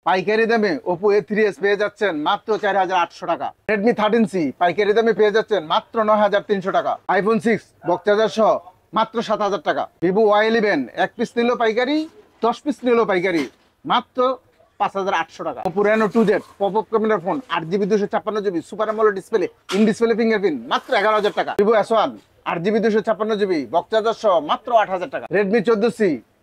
পাইকারি দামে Oppo A3s পেয়ে যাচ্ছেন মাত্র 4800 টাকা। রেডমি 13C পাইকারি দামে পেয়ে যাচ্ছেন মাত্র 9300 টাকা। আইফোন 6 বক্স চার্জার সহ মাত্র 7000 টাকা। ভিভো Y11 এক পিস নিল পাইকারি, 10 পিস নিল পাইকারি, মাত্র 5800 টাকা। Oppo Reno 2Z pop up ক্যামেরার phone, 8GB 256GB super AMOLED display, in display fingerprint, মাত্র 11000 টাকা। Vivo S1 8GB 256GB box charger সহ মাত্র 8000 টাকা। Redmi 14C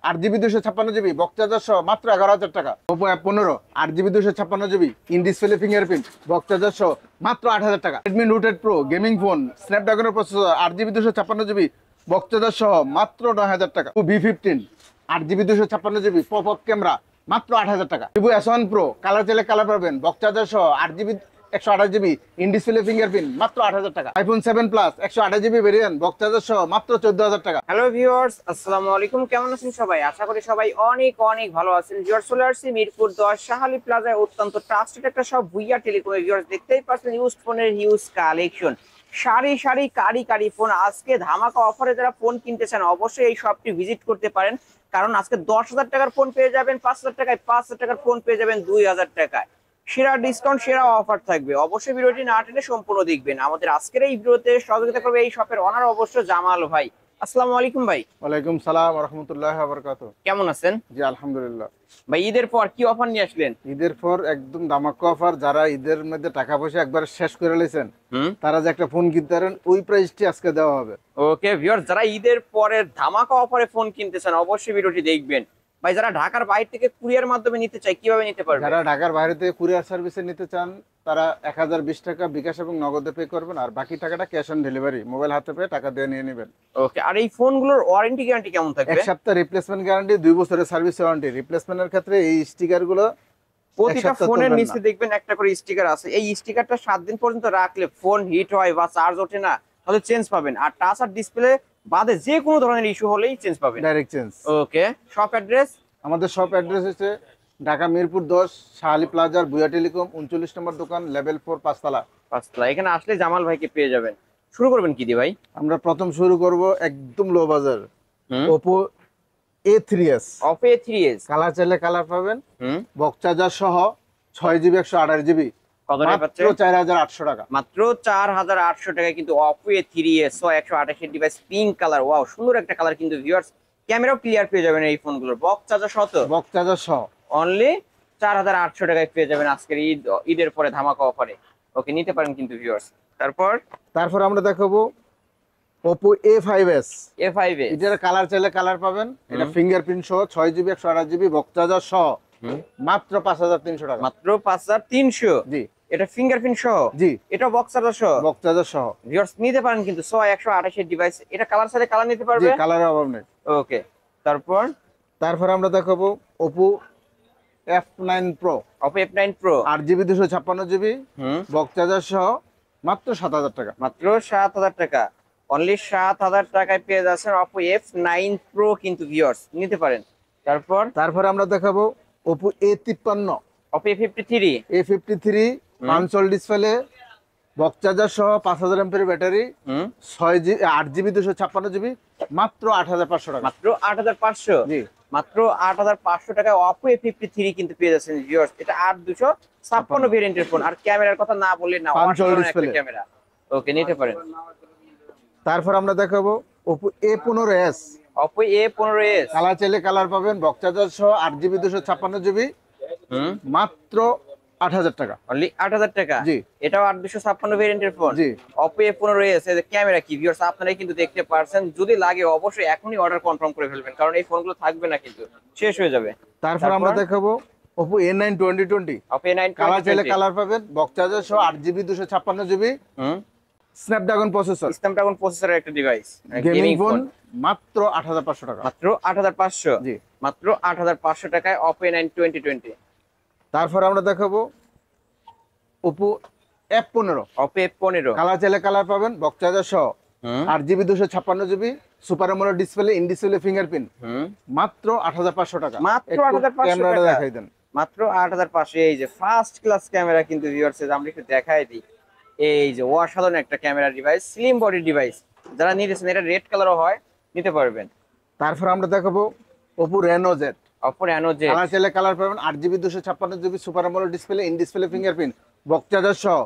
8GB 256GB box charger সহ মাত্র 11000 টাকা। Oppo F15 8GB 256GB in display fingerprint box charger সহ মাত্র 8000 টাকা। Redmi note 8 pro gaming phone, স্ন্যাপড্রাগনের processor, 8GB 256GB box charger সহ মাত্র 9000 টাকা। V15 8GB 256GB pop up camera, মাত্র 8000 টাকা। ভিভো S1 প্রো কালার চাইলে কালার পাবেন, বক্স চার্জার সহ 8GB 128GB in display fingerprint, মাত্র 8000 টাকা। IPhone 7 plus 128GB variant box charger সহ মাত্র 14000 টাকা। হ্যালো ভিউয়ার্স, আসসালামু আলাইকুম। কেমন আছেন সবাই? আশা করি সবাই অনেক অনেক ভালো আছেন। ভিউয়ার্স, চলে আসছি মিরপুর 10 শাহালি প্লাজায় অত্যন্ত ট্রাস্টেড একটা সব ভুইয়া টেলিকম। ভিউয়ার্স, দেখতেই পাচ্ছেন ইউজড ফোনের হিউজ কালেকশন, সারি সারি কারি কারি ফোন। আজকে ধামাকা অফারে যারা ফোন কিনতে চান অবশ্যই এই শপটি ভিজিট করতে পারেন, কারণ আজকে 10,000 টাকার ফোন পেয়ে যাবেন 5000 টাকায়, 5000 টাকার ফোন পেয়ে যাবেন 2000 টাকায়। সেরা ডিসকাউন্ট, সেরা অফার থাকবে। অবশ্যই ভিডিওটি না টেনে সম্পূর্ণ দেখবেন। আমাদের আজকের এই ভিডিওতে সহযোগিতা করবে এই শপের অনার অবশ্য জামাল ভাই। আসসালামু আলাইকুম ভাই। ওয়ালাইকুম সালাম ওয়া রাহমাতুল্লাহি ওয়া বারাকাতুহু। কেমন আছেন? জি আলহামদুলিল্লাহ। ভাই, ঈদের পর কি অফার নিয়ে আসলেন? ঈদের পর একদম ধামাকা অফার। যারা ঈদের মধ্যে টাকা পয়সা একবার শেষ করে লেছেন, তারা যে একটা ফোন কিনতে পারেন, ওই প্রাইসটি আজকে দেওয়া হবে। ওকে ভিউয়ার্স, যারা ঈদের পরে ধামাকা অফারে ফোন কিনতে চান অবশ্যই ভিডিওটি দেখবেন। ভাই, যারা ঢাকার বাইরে থেকে কুরিয়ার মাধ্যমে নিতে চায় কিভাবে নিতে পারবে? যারা ঢাকার বাইরে থেকে কুরিয়ার সার্ভিসে নিতে চান, তারা 1020 টাকা বিকাশ এবং নগদে পে করবেন, আর বাকি টাকাটা ক্যাশ অন ডেলিভারি মোবাইল হাতে পেয়ে টাকা দিয়ে নিয়ে নেবেন। ওকে, আর এই ফোনগুলোর ওয়ারেন্টি গ্যারান্টি কেমন থাকবে? 1 সপ্তাহ রিপ্লেসমেন্ট গ্যারান্টি, 2 বছরের সার্ভিস ওয়ারেন্টি। রিপ্লেসমেন্টের ক্ষেত্রে এই স্টিকার গুলো প্রতিটা ফোনের নিচে দেখবেন একটা করে স্টিকার আছে। এই স্টিকারটা 7 দিন পর্যন্ত রাখলে ফোন হিট হয় বা চার্জ ওঠে না, তাহলে চেঞ্জ পাবেন। আর টাচ আর ডিসপ্লে বাদে যে কোনো ধরনের ইস্যু হলেই চেঞ্জ পাবেন, ডাইরেক্ট চেঞ্জ। ওকে, শপ অ্যাড্রেস? আমাদের শপ অ্যাড্রেস হচ্ছে ঢাকা মিরপুর 10 শাহালি প্লাজার ভুইয়া টেলিকম 39 নম্বর দোকান, লেভেল 4 পাঁচতলা। এখানে আসলে জামাল ভাইকে পেয়ে যাবেন। শুরু করবেন কি দিয়ে ভাই? আমরা প্রথম শুরু করব একদম লো বাজার, Oppo A3s। Oppo A3s colour চাইলে কালার পাবেন, বক্স চার্জার সহ 6GB 128GB, কত টাকা মাত্র পাচ্ছেন? 4800 টাকা। মাত্র 4800 টাকায় কিন্তু Oppo A3s 128 device, pink colour. Wow, সুন্দর একটা কালার কিন্তু ভিউয়ার্স। ক্যামেরাও ক্লিয়ার পেয়ে যাবেন এই ফোনগুলোর। বক্স চার্জার সহ তো বক্স চার্জার সহ অনলি 4800 টাকায় পেয়ে যাবেন আজকের ঈদের পরে ধামাকা অফারে। ওকে, নিতে পারেন কিন্তু ভিউয়ার্স। তারপর আমরা দেখাবো ওপো A5s। A5s এটার কালার চাইলে কালার পাবেন। এটা ফিঙ্গারপ্রিন্ট সহ 6GB 128GB বক্স চার্জার সহ মাত্র 5300 টাকা। মাত্র 5300? জি। এটা ফিঙ্গারপ্রিন্ট সহ? জি। এটা বক্স চার্জার সহ? বক্স চার্জার সহ। ভিউয়ার্স, নিতে পারেন কিন্তু 128 এর ডিভাইস। এটা কালার চাইলে কালার নিতে পারবে। জি, কালারের অভাব নেই। ওকে, তারপর আমরা দেখাবো Oppo F9 Pro। Oppo F9 Pro 8GB 256GB box charger সহ মাত্র 7000 টাকা। মাত্র 7000 টাকা, অনলি 7000 টাকায় পেয়ে যাচ্ছেন Oppo F9 Pro কিন্তু ভিউয়ার্স, নিতে পারেন। তারপর আমরা দেখাবো Oppo A53। Oppo A53 পাঞ্চল display, box charger সহ 5000 এমপিএর ব্যাটারি, 8GB 256GB, মাত্র 8500 টাকা। মাত্র 8500? জি, মাত্র 8500 টাকায় Oppo A53 কিন্তু পেয়ে যাচ্ছেন ভিউয়ার্স। এটা 8256 ভেরিয়েন্টের ফোন। আর ক্যামেরার কথা না বললে না, পাঞ্চল ডিসপ্লে ক্যামেরা। ওকে, নিতে পারেন। তারপর আমরা দেখাবো Oppo A15s। Oppo A15s colour চাইলে কালার পাবেন, বক্স চার্জার সহ 8GB 256GB, মাত্র 8000 টাকা। অনলি 8000 টাকা? জি। এটাও 8256 ভেরিয়েন্টের ফোন। জি। Oppo A15s এর ক্যামেরা কি ভিউয়ার্স আপনারাই কিন্তু দেখতে পারছেন। যদি লাগে অবশ্যই এখনই অর্ডার কনফার্ম করে ফেলবেন, কারণ এই ফোনগুলো থাকবে না, কিন্তু শেষ হয়ে যাবে। তারপর আমরা দেখাবো Oppo A9 2020। Oppo A9 colour চাইলে কালার পাবেন, বক্স চার্জার সহ 8GB 256GB, স্ন্যাপড্রাগন প্রসেসরের একটা ডিভাইস, গেমিং ফোন, মাত্র 8500 টাকা। মাত্র 8500? জি। মাত্র 8500 টাকায় Oppo A9 2020। তারপর আমরা দেখাবো Oppo F15। Oppo F15 colour চাইলে কালার পাবেন, বক্স চার্জার সহ 8GB 256GB super AMOLED display, in display fingerprint, মাত্র 8500 টাকা। মাত্র 8500 ক্যামেরাটা টাকা? দেখাই দেন। মাত্র 8500। এই যে ফার্স্ট ক্লাস ক্যামেরা কিন্তু ভিউয়ার্স, আমরা একটু দেখাই দিই। এই যে অসাধারণ একটা camera device, slim body device. যারা নিতেছেন, এটা রেড কালারও হয়, নিতে পারবেন। তারপর আমরা দেখাবো Oppo Reno Z। Oppo Reno Z colour চাইলে কালার পাবেন, 8GB 256GB super AMOLED display, in display fingerprint, box charger সহ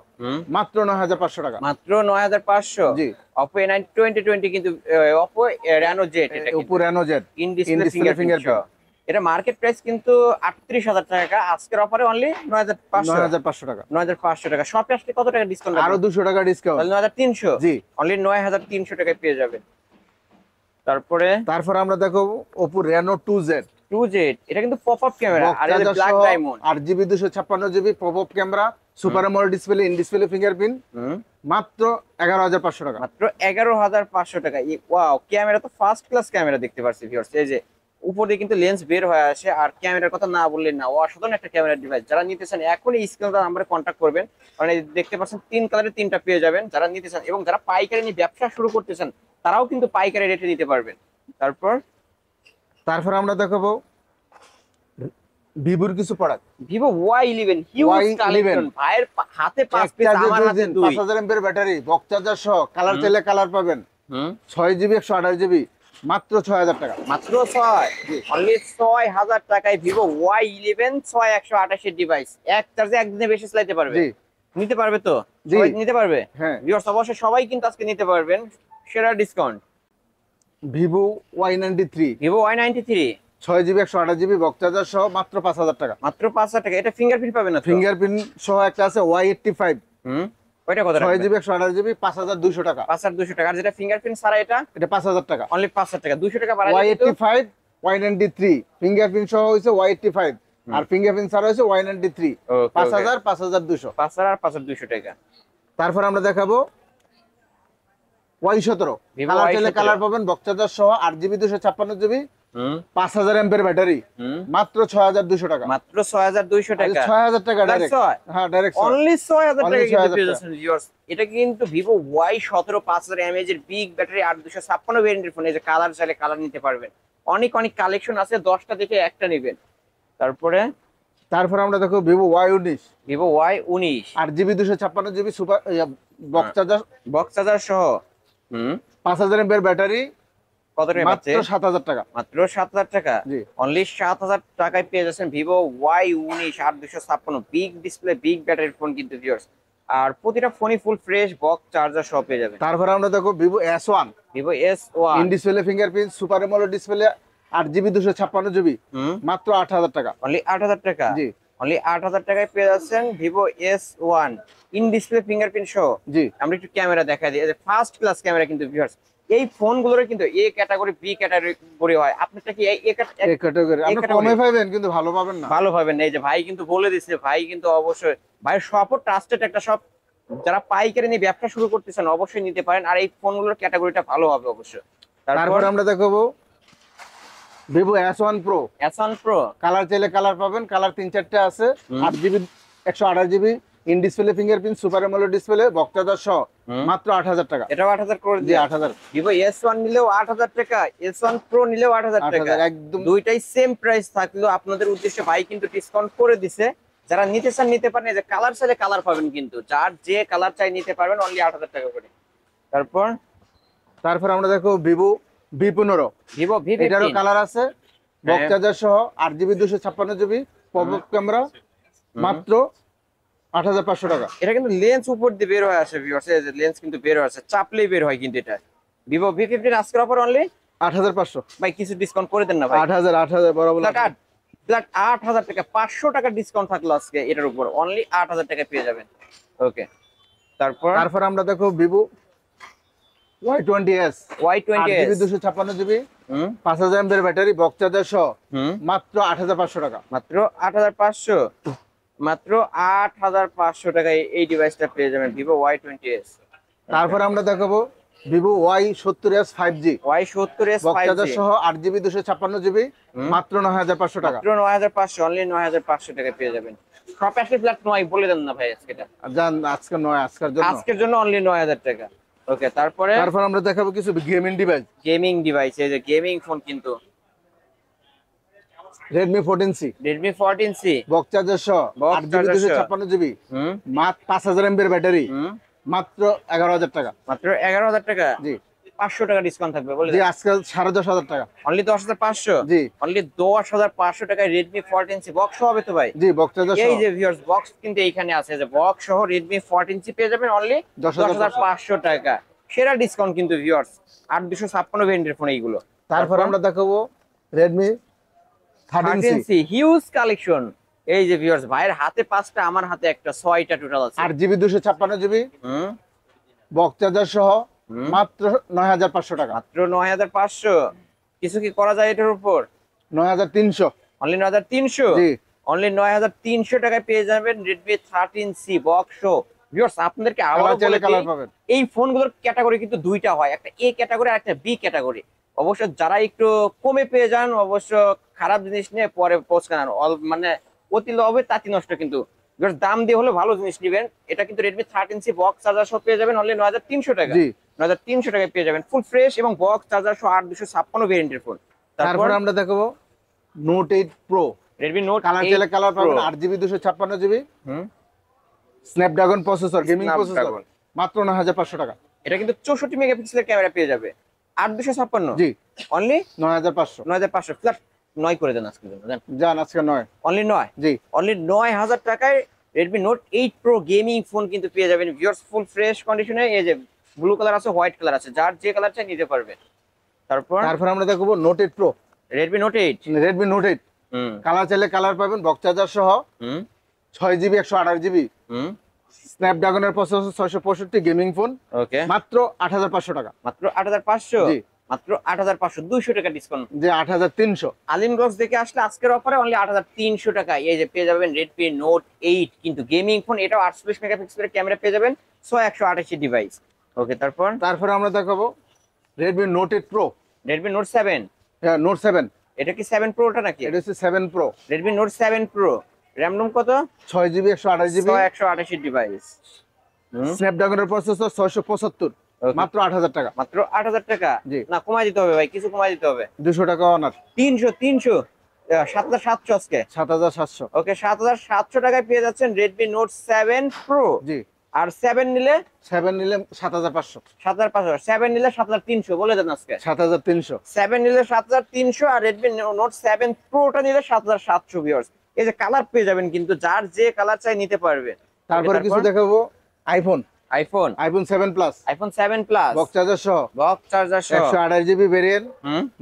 মাত্র 9500 টাকা। মাত্র 9500। জি। Oppo A9 2020 কিন্তু Oppo Reno Z এটা Oppo Reno Z in display fingerprint. এটা মার্কেট প্রাইস কিন্তু 38000 টাকা, আজকের অফারে অনলি 9500 টাকা। 9500 টাকা। শপে আসলে কত টাকা ডিসকাউন্ট? আরো 200 টাকা ডিসকাউন্ট। তাহলে 9300। জি। অনলি 9300 টাকায় পেয়ে যাবেন। তারপরে আমরা দেখো Oppo Reno 2Z। 2Z এটা কিন্তু পপ আপ ক্যামেরা আর এই যে black diamond, 8GB 256GB pop up camera, super AMOLED display, in display fingerprint, মাত্র 11500 টাকা। মাত্র 11500 টাকা। ওয়াও, ক্যামেরা তো ফার্স্ট ক্লাস ক্যামেরা দেখতে পাচ্ছি ভিউয়ার্স। এই যে উপরে কিন্তু লেন্স বের হয়ে আসে, আর ক্যামেরার কথা না বললেন না, অসাধারণ একটা ক্যামেরা ডিভাইস। যারা নিতে চান এখনই স্ক্রিনে নাম্বারে কন্ট্যাক্ট করবেন, কারণ এই দেখতে পাচ্ছেন 3 কালারের 3টা পেয়ে যাবেন যারা নিতে চান, এবং যারা পাইকারি নিয়ে ব্যবসা শুরু করতে চান তারাও কিন্তু পাইকারি রেটে নিতে পারবেন। তারপর আমরা দেখাবো ভিভোর কিছু product. Vivo Y11 huge collection, ভাইয়ের হাতে 5 পিস, আমার হাতে 2। 5000 এমএর ব্যাটারি, বক্স চার্জার সহ, কালার চাইলে কালার পাবেন। 6GB 128GB মাত্র 6000 টাকা। মাত্র 6, অনলি 6000 টাকায় ভিভো Y11 6128 ডিভাইস। এক চার্জে একদিনে বেশি চালাতে পারবে। জি। নিতে পারবে তো? সবাই নিতে পারবে? হ্যাঁ ভিউয়ার্স অবশ্যই সবাই কিন্তু আজকে নিতে পারবেন, সেরা discount. Vivo Y93। Vivo Y93 6GB 128GB box charger সহ মাত্র 5000 টাকা। মাত্র 5000 টাকা। এটা ফিঙ্গারপ্রিন্ট পাবে না তো? ফিঙ্গারপ্রিন্ট সহ একটা আছে Y85। ওইটা কত টাকা? 6GB 128GB 5200 টাকা। 5200 টাকা। আর যেটা ফিঙ্গারপ্রিন্ট ছাড়া এটা 5000 টাকা। অনলি 5000 টাকা। 200 টাকা বাড়ায় Y85 Y93 ফিঙ্গারপ্রিন্ট সহ হইছে Y85, আর ফিঙ্গারপ্রিন্ট ছাড়া হইছে Y93। 5000 5200। 5000 আর 5200 টাকা। তারপর আমরা দেখাবো Y17। Vivo কালার চাইলে Y17 কালার পাবেন, বক্স চার্জার সহ, 8GB 256GB 5000 এমপির ব্যাটারি, মাত্র 6200 টাকা। মাত্র 6200 টাকা। 6000 টাকা ডাইরেক্ট। হ্যাঁ ডাইরেক্ট অনলি 6000 টাকা Only কিন্তু 6000 পেয়ে যাচ্ছেন ভিউয়ার্স। এটা কিন্তু ভিভো Y17 5000 mAh এর বিগ ব্যাটারি, 8256 ভেরিয়েন্টের ফোন। এই যে কালার চাইলে কালার নিতে পারবেন। অনেক কালেকশন আছে, 10টা থেকে একটা নেবেন। তারপর আমরা দেখো Vivo Y19। Vivo Y19 8GB 256GB super box charger সহ 5000 এমপির ব্যাটারি, কত টাকা মাত্র 7000 টাকা। মাত্র 7000 টাকা। জি। অনলি 7000 টাকায় পেয়ে যাচ্ছেন Vivo Y19 8256 big display big ব্যাটারির ফোন কিন্তু ভিউয়ার্স। আর প্রতিটা ফোনই ফুল ফ্রেশ বক্স চার্জার সহ পেয়ে যাবেন। তারপর আমরা দেখো Vivo S1। Vivo S1 in display fingerprint, super AMOLED display, 8GB 256GB মাত্র 8000 টাকা। অনলি 8000 টাকা। জি। অনলি 8000 টাকায় পেয়ে যাচ্ছেন Vivo S1 in display fingerprint সহ। জি। আমরা একটু ক্যামেরা দেখাই দিই। ফার্স্ট ক্লাস ক্যামেরা কিন্তু ভিউয়ার্স। এই ফোনগুলোর কিন্তু এ ক্যাটাগরি বি ক্যাটাগরি হয়। আপনারটা কি এই ক্যাটাগরি? আপনি কমে পাবেন কিন্তু ভালো পাবেন না। ভালো পাবেন না। এই যে ভাই কিন্তু বলে দিচ্ছে, ভাই কিন্তু অবশ্যই ভাই শপও ট্রাস্টেড একটা শপ। যারা পাইকারি নিয়ে ব্যবসা শুরু করতেছেন অবশ্যই নিতে পারেন, আর এই ফোনগুলোর ক্যাটাগরিটা ভালো হবে অবশ্যই। তারপর আমরা দেখাবো Vivo S1 Pro। S1 Pro colour চাইলে কালার পাবেন, কালার 3-4টা আছে। 8GB 128GB in display fingerprint, super AMOLED display, box charger সহ মাত্র 8000 টাকা। এটাও 8000 করে জি দিয়ে 8000। ভিভো S1 নিলেও 8000 টাকা, S1 Pro নিলেও 8000 টাকা। একদম দুইটাই সেম প্রাইস থাকলেও আপনাদের উদ্দেশ্যে ভাই কিন্তু ডিসকাউন্ট করে দিছে। যারা নিতে চান নিতে পারেন। এই যে কালার চাইলে কালার পাবেন, কিন্তু যার যে কালার চাই নিতে পারবেন অনলি 8000 টাকা করে। তারপর আমরা দেখো ভিভো V15। ভিভো V15 এটারও কালার আছে, বক্স চার্জার সহ, 8GB 256GB pop up camera, মাত্র 8500 টাকা। এটা কিন্তু লেন্স উপর দিয়ে বের হয়ে আসে ভিউয়ার্স। এই যে লেন্স কিন্তু বের হয়ে আসে, চাপলেই বের হয় কিন্তু এটা। ভিভো V15 আজকের অফার অনলি 8500। ভাই কিছু ডিসকাউন্ট করে দেন না ভাই। 8000 বরাবর ফ্ল্যাট 8000 টাকা, 500 টাকা ডিসকাউন্ট থাকলো আজকে এটার উপর। অনলি 8000 টাকা পেয়ে যাবেন। ওকে। তারপর আমরা দেখো ভিভো Y20s। 8GB 256GB 5000 এমএর ব্যাটারি, বক্স চার্জার সহ মাত্র 8500 টাকা। মাত্র 8500। মাত্র 8500 টাকায় এই ডিভাইসটা পেয়ে যাবেন ভিভো Y20s। তারপর আমরা দেখাবো Vivo Y70s 5G। Y70s 5G box charger সহ, 8GB 256GB মাত্র 9500 টাকা। মাত্র 9500, অনলি 9500 টাকায় পেয়ে যাবেন। শপে আসলে ফ্ল্যাট 9 বলে দেন না ভাই আজকেটা। জান আজকে নয়, আজকের জন্য অনলি 9000 টাকা। ওকে। তারপর আমরা দেখাবো কিছু গেমিং ডিভাইস। এই যে গেমিং ফোন কিন্তু Redmi 14C। Redmi 14C box charger সহ, 8GB 256GB মাত্র 5000 এমএর ব্যাটারি, মাত্র 11000 টাকা। মাত্র 11000 টাকা। জি। 500 টাকা ডিসকাউন্ট থাকবে বলে জি আজকে 10,500 টাকা, অনলি 10,500। জি অনলি 10,500 টাকায় Redmi 14C বক্স হবে তো ভাই? জি বক্স চার্জার এই যে ভিউয়ার্স বক্স কিন্তু এইখানে আছে, যে বক্স সহ Redmi 14C পেয়ে যাবেন অনলি 10,500 টাকা। সেরা ডিসকাউন্ট কিন্তু ভিউয়ার্স, 8256 ভেরিয়েন্টের ফোন এইগুলো। তারপর আমরা দেখাবো Redmi 13C, হিউজ কালেকশন। এই যে ভিউয়ার্স ভাইয়ের হাতে 5টা, আমার হাতে একটা, 6টা টোটাল আছে। 8GB 256GB হুম বক্স চার্জার সহ মাত্র 9,500 টাকা, মাত্র 9,500। কিছু কি করা যায় এটার উপর? 9,300, অনলি 9,300। জি অনলি 9,300 টাকায় পেয়ে যাবেন Redmi 13C box show. Viewers আপনাদেরকে আবার কালার চাইলে বলে কালার দিই, পাবেন। এই ফোনগুলোর ক্যাটাগরি কিন্তু দুইটা হয়, একটা এ ক্যাটাগরি আর একটা বি ক্যাটাগরি। অবশ্য যারা একটু কমে পেয়ে যান অবশ্য খারাপ জিনিস নিয়ে পরে পৌঁছান, মানে অতি লোভে তাঁতি নষ্ট। কিন্তু viewers, দাম দিয়ে হলে ভালো জিনিস নেবেন। এটা কিন্তু Redmi 13C বক্স চার্জার সহ পেয়ে যাবেন অনলি 9,300 টাকা। জি 9,300 টাকায় পেয়ে যাবেন ফুল ফ্রেশ এবং বক্স চার্জার সহ 8256 ভেরিয়েন্টের ফোন। তারপর আমরা দেখাবো Note 8 Pro, Redmi Note colour 8 চাইলে কালার পাবেন, Pro। 8GB 256GB হুম Snapdragon processor, gaming processor, Snapdragon। মাত্র 9,500 টাকা, এটা কিন্তু 64 মেগাপিক্সেলের ক্যামেরা পেয়ে যাবে 8256। জি অনলি 9,500, 9,500 ফ্ল্যাট 9 করে দেন আজকের জন্য, দেন জান আজকে 9, অনলি 9। জি অনলি 9,000 টাকায় Redmi Note 8 Pro gaming phone কিন্তু পেয়ে যাবেন ভিউয়ার্স ফুল ফ্রেশ কন্ডিশনে। এই যে ব্লু কালার আছে, হোয়াইট কালার আছে, যার যে কালার চাই নিতে পারবেন। তারপর আমরা দেখবো Note 8 Pro, Redmi Note 8। Redmi Note 8 হুম কালার চাইলে কালার পাবেন, বক্স চার্জার সহ হুম 6GB 128GB হুম স্ন্যাপড্রাগনের প্রসেসর, 665 গেমিং ফোন, ওকে মাত্র 8,500 টাকা, মাত্র 8,500। জি মাত্র 8,500, 200 টাকা ডিসকাউন্ট। যে 8,300, আলিম বক্স দেখে আসলে আজকের অফারে অনলি 8,300 টাকা এই যে পেয়ে যাবেন Redmi Note 8 কিন্তু গেমিং ফোন। এটাও 48 মেগাপিক্সেলের ক্যামেরা পেয়ে যাবেন, 128 ডিভাইস। ওকে তারপর আমরা দেখাবো Redmi Note 8 Pro, Redmi Note 7। হ্যাঁ Note 7, এটা কি 7 Proটা নাকি? এটা হচ্ছে 7 Pro, Redmi Note 7 Pro RAM ROM কত? 6GB 128GB 128 device. স্ন্যাপড্রাগনের processor, 675, Okay. মাত্র 8,000 টাকা, মাত্র 8,000 টাকা। জি। না কমাই দিতে হবে ভাই, কিছু কমাই দিতে হবে। 200 টাকা অনার, 300 7,700 আজকে। 7,700, ওকে 7,700 টাকায় পেয়ে যাচ্ছেন Redmi Note 7 Pro। জি আর 7 নিলে 7 নিলে 7,500, 7,500, 7 নিলে 7,300 বলে দেন আজকে। 7,300, 7 নিলে 7,300 আর Redmi Note 7 Proটা নিলে 7,700 ভিউয়ার্স। এই যে কালার পেয়ে যাবেন কিন্তু যার যে কালার চাই নিতে পারবেন। তারপরে কিছু দেখাবো iPhone 7 Plus, iPhone 7 Plus box charger সহ, বক্স চার্জার সহ 128GB ভেরিয়েন্ট,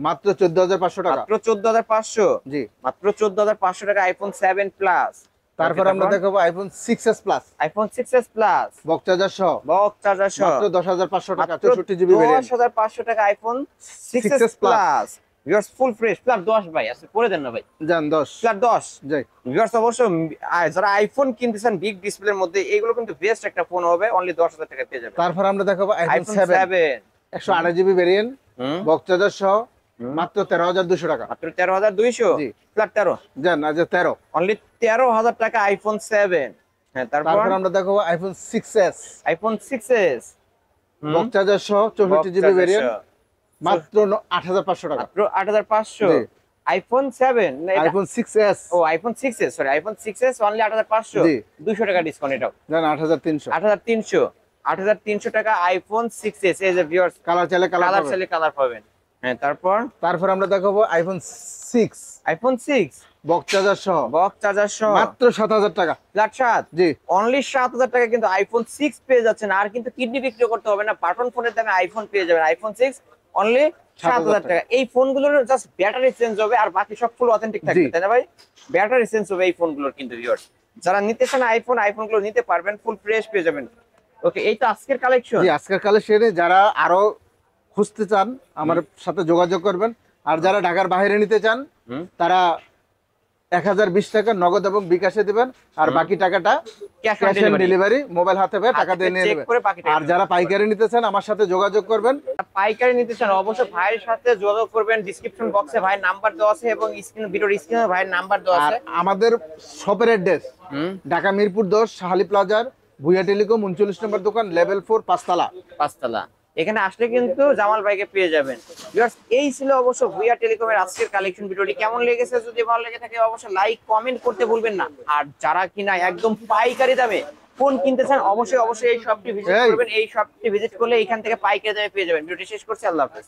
মাত্র 14,500 টাকা, মাত্র 14,500। জি মাত্র 14,500 টাকা iPhone 7 Plus। তারপর আমরা দেখাবো iPhone 6s Plus, iPhone 6s Plus box charger সহ, বক্স চার্জার সহ মাত্র 10,500 টাকা, মাত্র 64GB ভেরিয়েন্ট, 10,500 টাকা iPhone 6s 6s Plus। Plus viewers full fresh flat 10 ভাই আজকে করে দেন না ভাই, জান 10, ফ্ল্যাট 10। যাই ভিউয়ার্স অবশ্য যারা আইফোন কিনতেছেন বিগ ডিসপ্লের মধ্যে এইগুলো কিন্তু বেস্ট একটা ফোন হবে, অনলি 10,000 টাকা পেয়ে যাবেন। তারপর আমরা দেখাবো iPhone iPhone 7 7 128GB variant, box charger সহ, মাত্র 13,200 টাকা, মাত্র 13,200 জি। ফ্ল্যাট 13, জান আজ 13। অনলি 13,000 টাকা iPhone 7। হ্যাঁ তারপর তারপর আমরা দেখাবো iPhone 6s, iPhone 6s box charger সহ, 64GB ভেরিয়েন্ট, মাত্র 8,500 টাকা, মাত্র 8,500। জি। iPhone 7 না এটা? iPhone 6s, ও iPhone 6s sorry iPhone 6s only 8,500, জি। 200 টাকা ডিসকাউন্ট এটাও। জান 8,300, 8,300 টাকা iPhone 6s এই যে ভিউয়ার্স কালার চাইলে কালার কালার চাইলে কালার পাবেন। হ্যাঁ তারপর আমরা দেখাবো iPhone 6 iPhone 6 বক্স চার্জার সহ, বক্স চার্জার সহ মাত্র 7,000 টাকা, ফ্ল্যাট 7, জি অনলি 7,000 টাকা কিন্তু iPhone 6 পেয়ে যাচ্ছেন। আর কিন্তু কিডনি বিক্রি করতে হবে না, বাটন ফোনের দামে আইফোন পেয়ে যাবেন। iPhone 6 অনলি 7,000 টাকা। এই ফোনগুলোর জাস্ট ব্যাটারি চেঞ্জ হবে আর বাকি সব ফুল অথেন্টিক থাকবে, জি। তাই না ভাই? ব্যাটারি চেঞ্জ হবে এই ফোনগুলোর কিন্তু ভিউয়ার্স। যারা নিতে চান আইফোনগুলো নিতে পারবেন, ফুল ফ্রেশ পেয়ে যাবেন। ওকে এই তো আজকের কালেকশন। জি আজকের কালেকশনে যারা আরো খুঁজতে চান আমার সাথে যোগাযোগ করবেন। আর যারা ঢাকার বাইরে নিতে চান তারা 1,020 টাকা নগদ এবং বিকাশে দিবেন, আর বাকি টাকাটা cash cash on delivery mobile হাতে পেয়ে টাকা দিয়ে নিয়ে চেক নেবেন। করে বাকি টাকা আর যারা পাইকারি নিতে চান আমার সাথে যোগাযোগ করবেন। পাইকারি নিতে চান অবশ্যই ভাইয়ের সাথে যোগাযোগ করবেন। ডিসক্রিপশন বক্সে ভাইয়ের নাম্বার দেওয়া আছে এবং ভিডিওর স্ক্রিনে ভাইয়ের নাম্বার দেওয়া আর আছে। আমাদের শপের অ্যাড্রেস ঢাকা মিরপুর 10 শাহালি প্লাজার ভুইয়া টেলিকম 39 নম্বর দোকান, লেভেল 4 5তলা। এখানে আসলে কিন্তু জামাল ভাইকে পেয়ে যাবেন। ভিউয়ার্স এই ছিল অবশ্য ভুইয়া টেলিকমের আজকের কালেকশন। ভিডিওটি কেমন লেগেছে যদি ভালো লেগে থাকে অবশ্যই লাইক কমেন্ট করতে ভুলবেন না। আর যারা কিনা একদম পাইকারি দামে ফোন কিনতে চান অবশ্যই এই শপটি ভিজিট এই। করবেন। এই শপটি ভিজিট করলে এখান থেকে পাইকারি দামে পেয়ে যাবেন। ভিডিওটি শেষ করছি, আল্লাহ হাফেজ।